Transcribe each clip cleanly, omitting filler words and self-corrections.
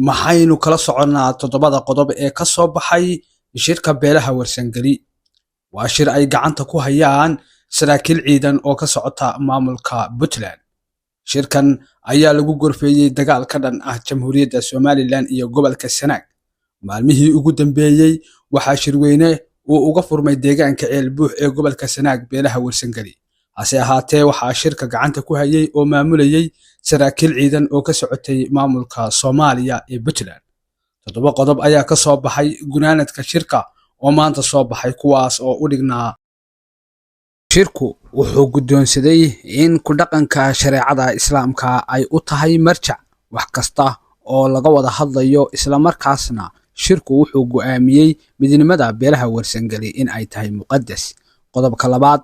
maxaynu kala soconnaa toddobada qodob ee ka soo baxay shirka beelaha warsangeli. Waa shir ay gacanta ku hayaan saraakiil ciidan oo ka socota maamulka Puntland. Shirkan ayaa lagu gorfeeyey dagaal ka dhan ah Jamhuuriyadda Somaliland iyo gobolka Sanaag. Maalmihii ugu dambeeyey waxaa shirweyne uu uga furmay deegaanka Ceelbuux ee gobolka Sanaag beelaha warsangeli. Hase ahaatee waxaa shirka gacanta ku hayay oo maamulayay saraakiil ciidan oo ka socotay maamulka Soomaaliya ee Puntland. Toddoba qodob ayaa ka soo baxay gunaanadka shirka oo maanta soo baxay, kuwaas oo u dhignaa shirku wuxuu guddoonsaday in ku dhaqanka shareecada islaamka ay u tahay marjac wax kasta oo laga wada hadlayo, isla markaasna shirku wuxuu go'aamiyey midnimada beelaha warsangeli in ay tahay muqadas. Qodobka labaad,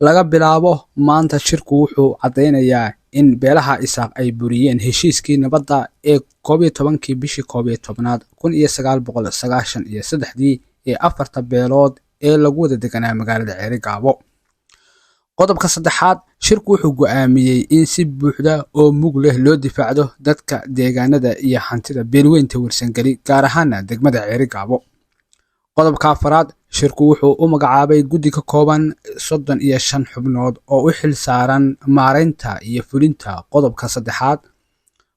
laga bilaabo maanta shirku wuxuu caddeynayaa in beelaha Isaaq ay buriyeen heshiiskii nabadda ee 11kii bishii 11aad 1993 ee afarta beelood ee lagu wada deganaa magaalada Ceerigaabo. Qodobka saddexaad, shirku wuxuu go'aamiyey in si buuxda oo mug leh loo difaacdo dadka deegaanada iyo hantida beelweynta warsangeli, gaar ahaana degmada Ceerigaabo. Qodobka afaraad, shirku wuxuu u magacaabay guddi ka kooban 35 xubnood oo u xil saaran maareynta iyo fulinta qodobka saddexaad.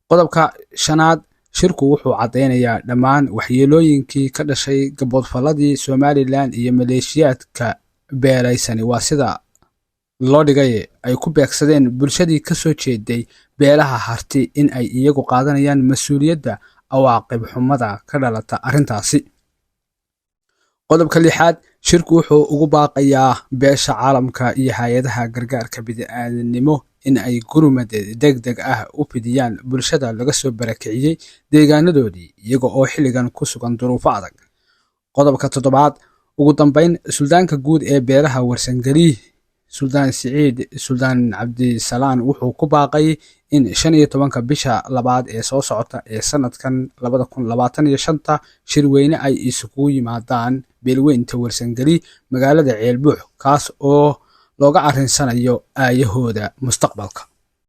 Qodobka shanaad, shirku wuxuu caddeynayaa dhammaan waxyeelooyinkii ka dhashay gaboodfalladii Somaliland iyo maleeshiyaadka beelaysani waa sida loo dhigay ay ku beegsadeen bulshadii ka soo jeeday beelaha harti in ay iyagu qaadanayaan mas'uuliyadda awaaqib xumada ka dhalata arrintaasi. Qodobka lixaad, shirku wuxuu ugu baaqayaa beesha caalamka iyo hay'adaha gargaarka bini'aadanimo in ay gurmad degdeg ah u fidiyaan bulshada laga soo barakiciyey deegaanadoodii iyaga oo xilligan ku sugan duruufo adag. Qodobka toddobaad, ugu dambeyn, suldaanka guud ee beelaha warsangeli Suldaan Siciid Suldaan Cabdisalaan wuxuu ku baaqay in 15 bisha labaad ee soo socota ee sanadkan 2025 shirweyne ay isugu yimaadaan beelweynta warsangeli magaalada Ceelbuux, kaas oo looga arinsanayo aayahooda mustaqbalka.